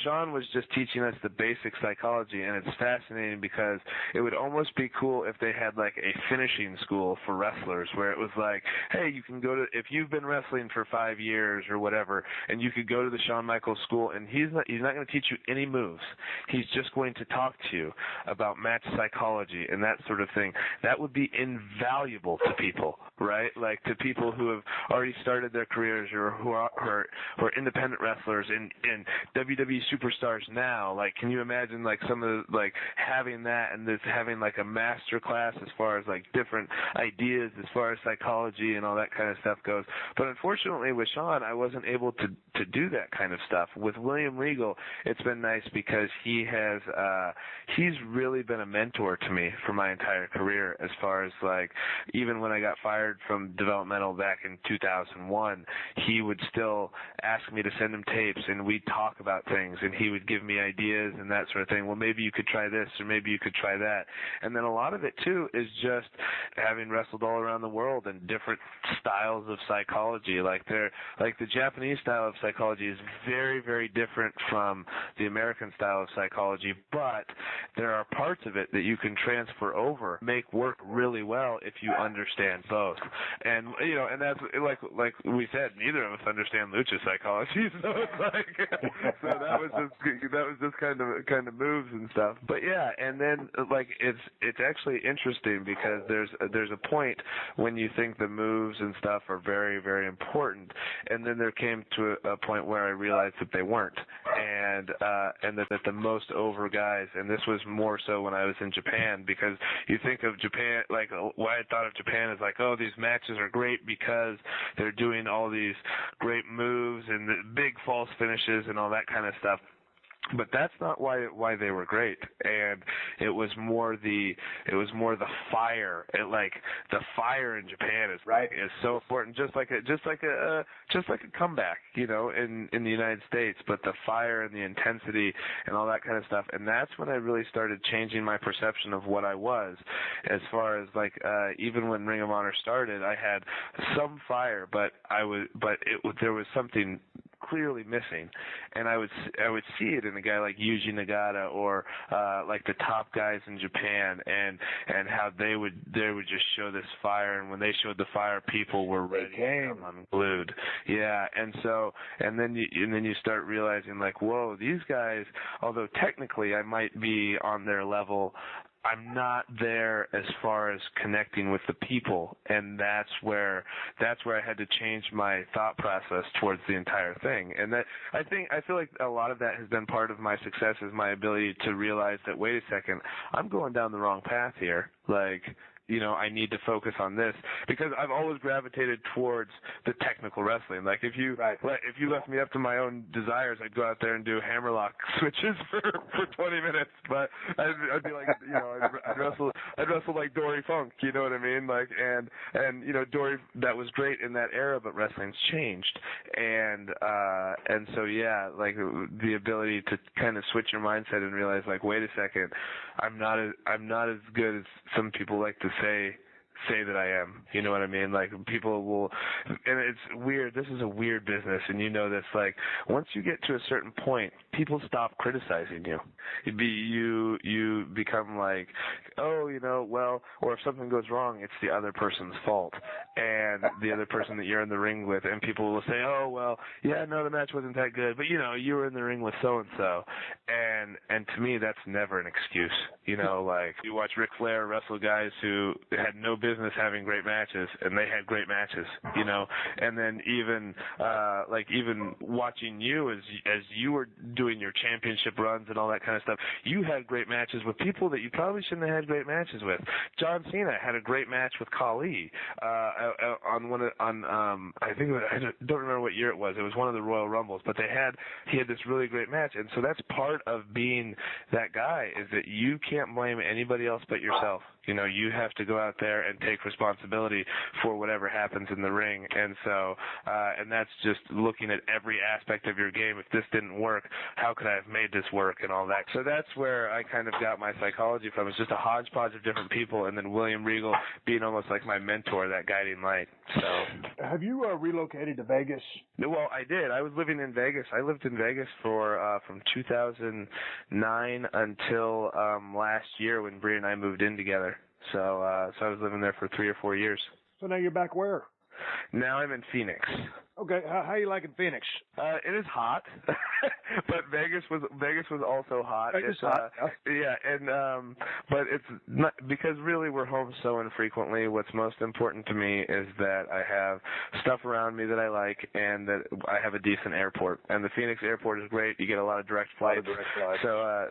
Shawn was just teaching us the basic psychology, and it's fascinating because it would almost be cool if they had like a finishing school for wrestlers where it was like, hey, you can go to, if you've been wrestling for 5 years or whatever, and you could go to the Shawn Michaels school, and he's not going to teach you any moves. He's just going to talk to you about match psychology and that sort of thing. That would be invaluable to people, right? Like to people who have already started their careers or who are independent wrestlers and WWE superstars now. Like, can you imagine like some of the, like having that and this having like a master class as far as like different ideas as far as psychology and all that kind of stuff goes. But unfortunately with Shawn, I wasn't able to do that kind of stuff. With William Regal, it's been nice because he's really been a mentor to me for my entire career as far as like even when I got fired from developmental back in 2001, he would still ask me to send him tapes and we'd talk about things and he would give me ideas and that sort of thing. Well, maybe you could try this or maybe you could try that. And then a lot of it too is just having wrestled all around the world and different styles of psychology. Like the Japanese style of psychology is very, very different from the American style of psychology, but there are parts of it that you can transfer over, make work really well if you understand both. And and that's like we said, neither of us understand lucha psychology, so it's like so that was just kind of moves and stuff. But yeah, and then like it's actually interesting because there's a point when you think the moves and stuff are very, very important, and then there came to a point where I realized that they weren't. and that the most over guys, and this was more so when I was in Japan, because you think of Japan, like what I thought of Japan is like, oh, these matches are great because they're doing all these great moves and the big false finishes and all that kind of stuff. But that's not why they were great, and it was more the fire. The fire in Japan is so important, just like a comeback, in the United States. But the fire and the intensity and all that kind of stuff, and that's when I really started changing my perception of what I was, as far as even when Ring of Honor started, I had some fire, but there was something clearly missing, and I would see it in a guy like Yuji Nagata or like the top guys in Japan, and how they would just show this fire, and when they showed the fire, people were ready to come unglued. Yeah, and then you start realizing, like, whoa, these guys, although technically I might be on their level, I'm not there as far as connecting with the people, and that's where I had to change my thought process towards the entire thing. And that I feel like a lot of that has been part of my success, is my ability to realize that, wait a second, I'm going down the wrong path here. I need to focus on this, because I've always gravitated towards the technical wrestling. Like if you left me up to my own desires, I'd go out there and do hammerlock switches for 20 minutes. But I'd be like, I'd wrestle like Dory Funk, you know what I mean? And Dory, that was great in that era, but wrestling's changed, and so yeah, like the ability to kind of switch your mindset and realize, like, wait a second, I'm not as good as some people like to say that I am. You know what I mean? Like, people will, and it's weird. This is a weird business, and you know this. Like, once you get to a certain point, people stop criticizing you. You become like, oh, well, or if something goes wrong, it's the other person's fault, and the other person that you're in the ring with, and people will say, oh, well, yeah, no, the match wasn't that good, but you were in the ring with so and so, and to me, that's never an excuse. Like, you watch Ric Flair wrestle guys who had no business having great matches, and they had great matches, and then even watching you as you were doing your championship runs and all that kind of stuff, you had great matches with people that you probably shouldn't have had great matches with. John Cena had a great match with Khali I don't remember what year it was. It was one of the Royal Rumbles, but he had this really great match, and so that's part of being that guy, is that you can't blame anybody else but yourself. You have to go out there and take responsibility for whatever happens in the ring. And so, and that's just looking at every aspect of your game. If this didn't work, how could I have made this work and all that? So that's where I kind of got my psychology from. It's just a hodgepodge of different people, and then William Regal being almost like my mentor, that guiding light. So, have you relocated to Vegas? Well, I did. I was living in Vegas. I lived in Vegas for from 2009 until last year when Bree and I moved in together. So I was living there for 3 or 4 years. So now you're back where? Now I'm in Phoenix. Okay, how are you liking Phoenix? It is hot, but Vegas was also hot. It's hot. Yeah, and but it's not, because really we're home so infrequently. What's most important to me is that I have stuff around me that I like, and that I have a decent airport. And the Phoenix airport is great. You get a lot of direct flights. So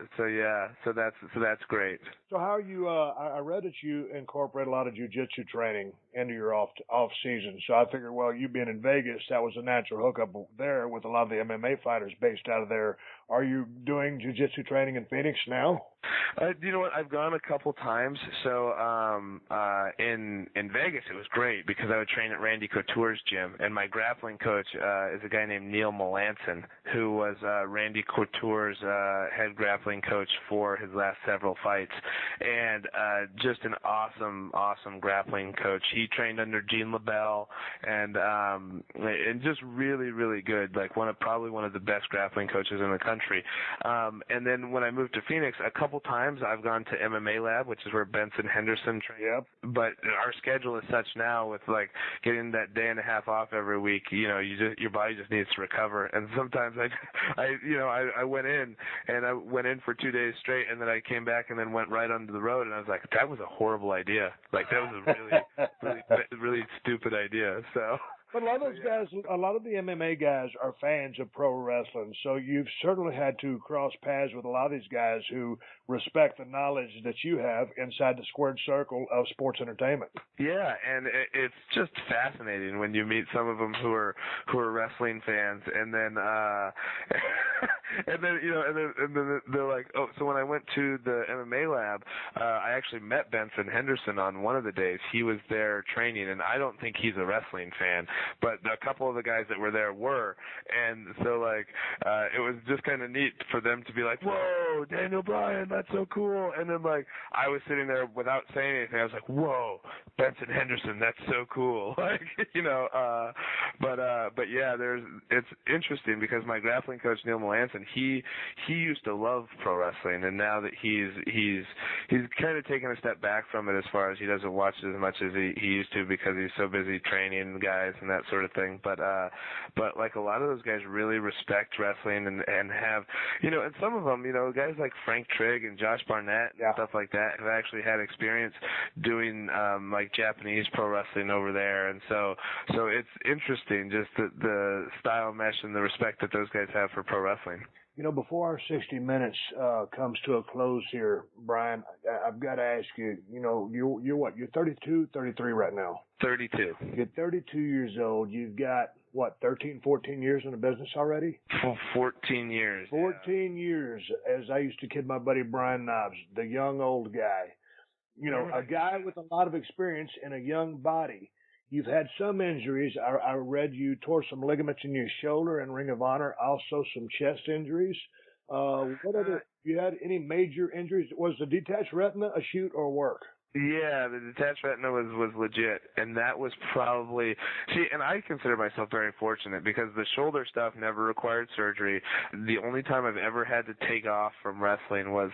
that's great. So how are you? I read that you incorporate a lot of jiu-jitsu training into your off season. So I figured, well, you being in Vegas, that was a natural hookup there with a lot of the MMA fighters based out of there. Are you doing jiu-jitsu training in Phoenix now? You know what? I've gone a couple times. So in Vegas, it was great because I would train at Randy Couture's gym, and my grappling coach is a guy named Neil Melanson, who was Randy Couture's head grappling coach for his last several fights, and just an awesome grappling coach. He trained under Gene LaBelle, and just really, really good. Like probably one of the best grappling coaches in the country. And then when I moved to Phoenix, a couple times I've gone to MMA Lab, which is where Benson Henderson trains. Yep. But our schedule is such now, with like getting that day and a half off every week, your body just needs to recover. And sometimes I went in for 2 days straight, and then I came back and then went right onto the road, and I was like, that was a horrible idea. Like, that was a really really stupid idea. So But a lot of those guys, a lot of the MMA guys are fans of pro wrestling. So you've certainly had to cross paths with a lot of these guys who respect the knowledge that you have inside the squared circle of sports entertainment. Yeah, and it's just fascinating when you meet some of them who are wrestling fans, and then and then they're like, oh, so when I went to the MMA lab, I actually met Benson Henderson on one of the days. He was there training, and I don't think he's a wrestling fan, but a couple of the guys that were there were, and so like it was just kind of neat for them to be like, whoa, Daniel Bryan, that's so cool, and then like I was sitting there without saying anything. I was like, whoa, Benson Henderson, that's so cool, like but yeah, it's interesting because my grappling coach Neil Melanson, he used to love pro wrestling, and now that he's kind of taken a step back from it as far as he doesn't watch it as much as he used to because he's so busy training guys and that sort of thing. But like a lot of those guys really respect wrestling and have, and some of them, guys like Frank Trigg and Josh Barnett and stuff like that have actually had experience doing like Japanese pro wrestling over there, and so it's interesting just the style mesh and the respect that those guys have for pro wrestling. Before our 60 minutes comes to a close here, Brian, I've got to ask you, you're what? You're 32, 33 right now? 32. You're 32 years old. You've got, 13, 14 years in the business already? 14 years. 14 years, as I used to kid my buddy Brian Knobs, the young old guy. A guy with a lot of experience in a young body. You've had some injuries. I read you tore some ligaments in your shoulder in Ring of Honor, also some chest injuries. You had any major injuries? Was the detached retina a shoot or work? Yeah, the detached retina was legit, and that was probably and I consider myself very fortunate because the shoulder stuff never required surgery. The only time I've ever had to take off from wrestling was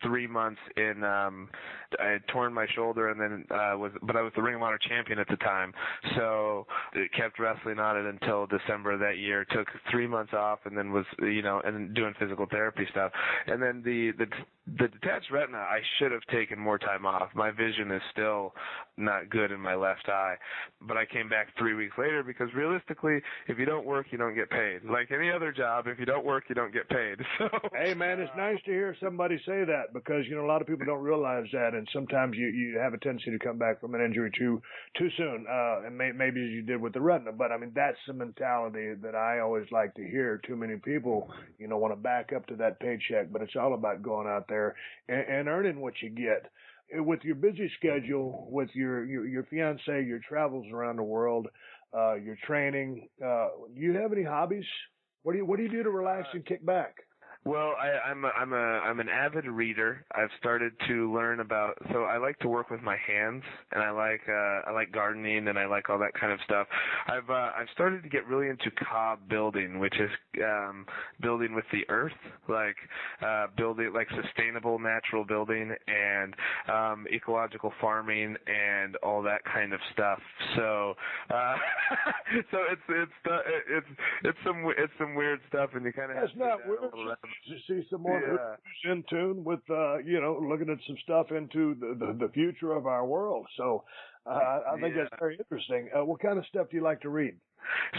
3 months in I had torn my shoulder and then but I was the Ring of Honor champion at the time, so it kept wrestling on it until December of that year. Took 3 months off and then was and then doing physical therapy stuff, and then the detached retina I should have taken more time off. My vision is still not good in my left eye, but I came back 3 weeks later because realistically, if you don't work, you don't get paid. Like any other job, if you don't work, you don't get paid. So, hey man, it's nice to hear somebody say that because a lot of people don't realize that, and sometimes you have a tendency to come back from an injury too soon, and maybe as you did with the retina. But I mean, that's the mentality that I always like to hear. Too many people, want to back up to that paycheck, but it's all about going out there and earning what you get. With your busy schedule, with your fiance, your travels around the world, your training, do you have any hobbies? What do you do to relax and kick back? Well, I'm an avid reader. I've started to learn about. So I like to work with my hands, and I like gardening, and I like all that kind of stuff. I've started to get really into cob building, which is building with the earth, like building like sustainable natural building and ecological farming and all that kind of stuff. So so it's some weird stuff, and you kind of have to do that a little bit. You see some more who's in tune with, looking at some stuff into the future of our world. So I think that's very interesting. What kind of stuff do you like to read?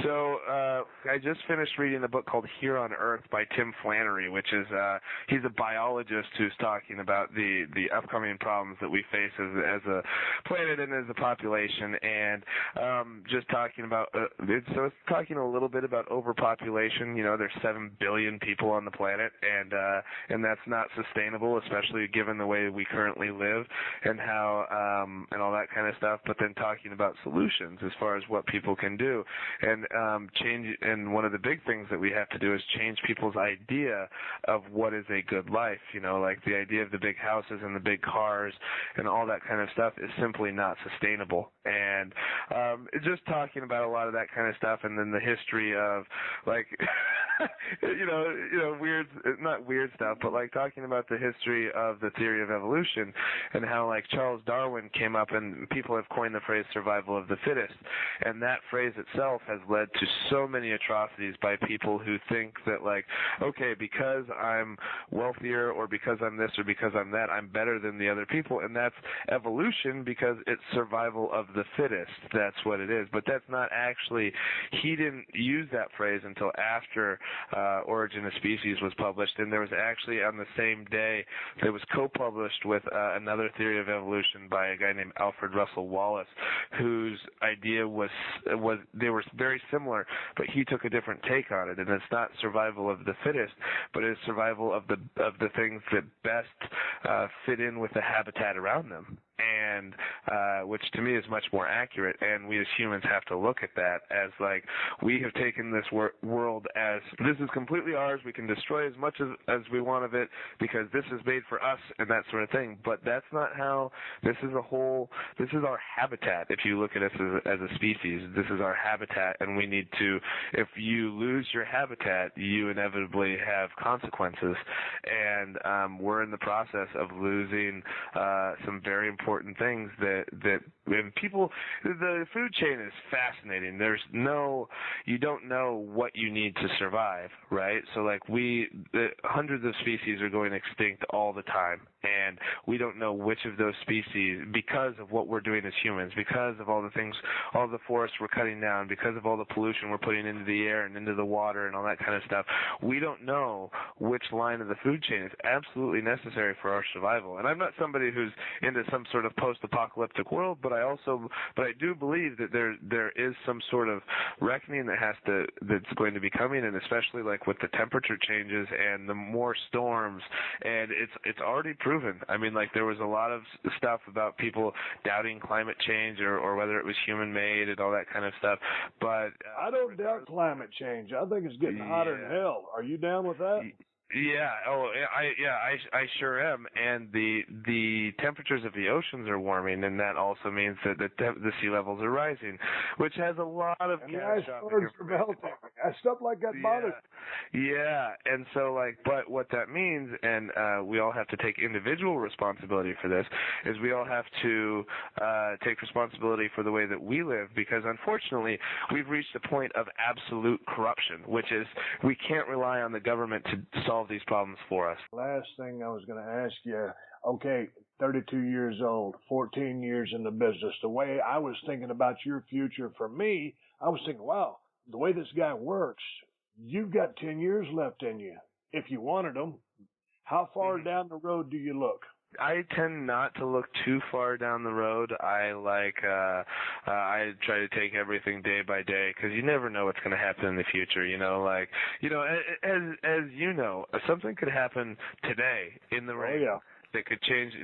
So I just finished reading a book called Here on Earth by Tim Flannery, which is he's a biologist who's talking about the upcoming problems that we face as a planet and as a population, and just talking about it's talking a little bit about overpopulation. There's 7 billion people on the planet, and that's not sustainable, especially given the way we currently live and how and all that kind of stuff. But then talking about solutions as far as what people can do. And change, and one of the big things that we have to do is change people's idea of what is a good life. Like the idea of the big houses and the big cars and all that kind of stuff is simply not sustainable. And just talking about a lot of that kind of stuff, and then the history of like weird, not weird stuff, but like talking about the history of the theory of evolution and how like Charles Darwin came up and people have coined the phrase survival of the fittest. And that phrase itself has led to so many atrocities by people who think that like, okay, because I'm wealthier or because I'm this or because I'm that, I'm better than the other people. And that's evolution because it's survival of the fittest. That's what it is. But that's not actually, he didn't use that phrase until after Origin of Species was published. And there was actually on the same day, it was co-published with another theory of evolution by a guy named Alfred Russel Wallace, whose idea was they were very similar, but he took a different take on it. And it's not survival of the fittest, but it's survival of the things that best fit in with the habitat around them. And which to me is much more accurate, and we as humans have to look at that as like we have taken this world as this is completely ours, we can destroy as much as we want of it because this is made for us and that sort of thing. But that's not how, this is our habitat. If you look at us as a species, this is our habitat, and we need to, if you lose your habitat, you inevitably have consequences. And we're in the process of losing some very important things that and people, the food chain is fascinating. You don't know what you need to survive, right? So like hundreds of species are going extinct all the time, and we don't know which of those species, because of what we're doing as humans, because of all the things, all the forests we're cutting down, because of all the pollution we're putting into the air and into the water and all that kind of stuff, we don't know which line of the food chain is absolutely necessary for our survival. And I'm not somebody who's into some sort of post-apocalyptic world, but I do believe that there is some sort of reckoning that's going to be coming, and especially like with the temperature changes and the more storms, and it's already proven. I mean, like there was a lot of stuff about people doubting climate change or whether it was human-made and all that kind of stuff, but I don't doubt climate change. I think it's getting hotter than hell. Are you down with that? Yeah. I sure am. And the temperatures of the oceans are warming, and that also means that the sea levels are rising, which has a lot of and the icebergs are melting. Stuff like that bothers. Yeah, and so but what that means, and we all have to take individual responsibility for this, is we all have to take responsibility for the way that we live, because unfortunately we've reached a point of absolute corruption, which is we can't rely on the government to solve these problems for us. Last thing I was going to ask you, okay, 32 years old, 14 years in the business. The way I was thinking about your future, for me, I was thinking, wow, the way this guy works, you've got 10 years left in you if you wanted them. How far down the road do you look? I tend not to look too far down the road. I try to take everything day by day, because you never know what's going to happen in the future. As you know, something could happen today in the rain. Oh, yeah. That could change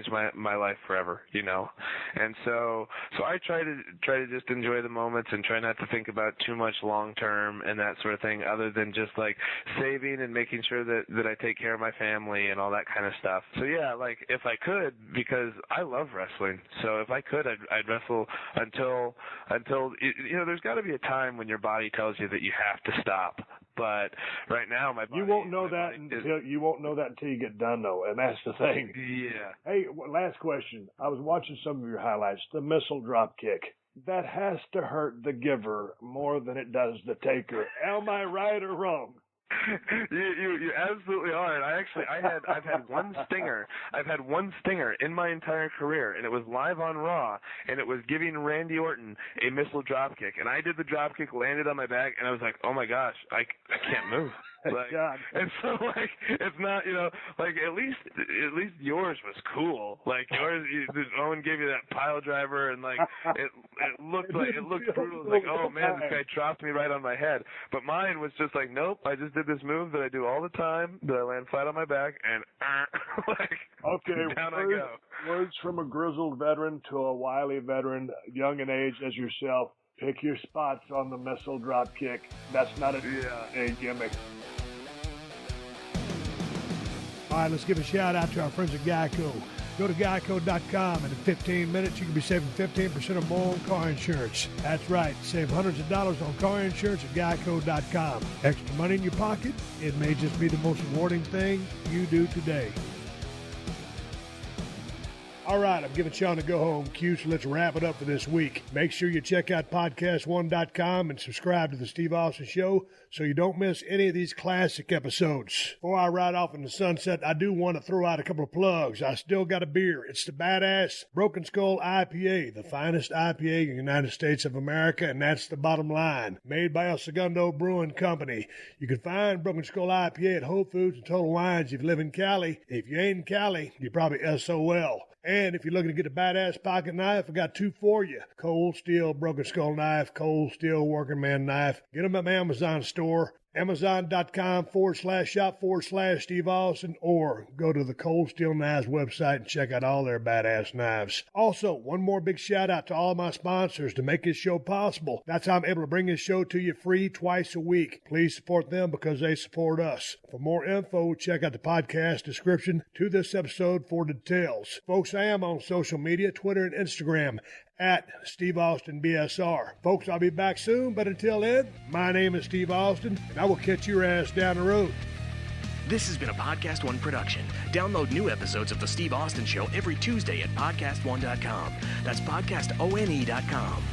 my life forever, and so I try to just enjoy the moments and try not to think about too much long term and that sort of thing, other than just like saving and making sure that I take care of my family and all that kind of stuff. So yeah, like if I could, because I love wrestling, so if I could, I'd wrestle until there's got to be a time when your body tells you that you have to stop. But right now, my body, you won't know that until you get done, though, and that's the thing. Yeah. Hey, last question. I was watching some of your highlights. The missile drop kick. That has to hurt the giver more than it does the taker. Am I right or wrong? You absolutely are. And I've had one stinger. I've had one stinger in my entire career, and it was live on Raw, and it was giving Randy Orton a missile dropkick, and I did the dropkick, landed on my back, and I was like, oh my gosh, I can't move. God. And so it's not, at least yours was cool. Like yours, Owen gave you that pile driver, and it looked brutal. It was like, oh man, this guy dropped me right on my head. But mine was just like, nope, I just did this move that I do all the time, that I land flat on my back, and okay, down I go. Words from a grizzled veteran to a wily veteran, young in age as yourself. Pick your spots on the missile drop kick. That's not a gimmick. All right, let's give a shout out to our friends at Geico. Go to geico.com, and in 15 minutes, you can be saving 15% or more on car insurance. That's right. Save hundreds of dollars on car insurance at geico.com. Extra money in your pocket? It may just be the most rewarding thing you do today. All right, I'm giving Shawn a go-home cue, so let's wrap it up for this week. Make sure you check out PodcastOne.com and subscribe to The Steve Austin Show so you don't miss any of these classic episodes. Before I ride off in the sunset, I do want to throw out a couple of plugs. I still got a beer. It's the Badass Broken Skull IPA, the finest IPA in the United States of America, and that's the bottom line. Made by El Segundo Brewing Company. You can find Broken Skull IPA at Whole Foods and Total Wines if you live in Cali. If you ain't in Cali, you're probably SOL. And if you're looking to get a badass pocket knife, I got two for you. Cold Steel Broken Skull Knife, Cold Steel Working Man Knife. Get them at my Amazon store. Amazon.com/shop/Steve Austin, or go to the Cold Steel Knives website and check out all their badass knives. Also, one more big shout out to all my sponsors to make this show possible. That's how I'm able to bring this show to you free twice a week. Please support them because they support us. For more info, check out the podcast description to this episode for details. Folks, I am on social media, Twitter and Instagram, at Steve Austin BSR. Folks, I'll be back soon, but until then, my name is Steve Austin, and I will catch your ass down the road. This has been a Podcast One production. Download new episodes of The Steve Austin Show every Tuesday at PodcastOne.com. That's PodcastOne.com.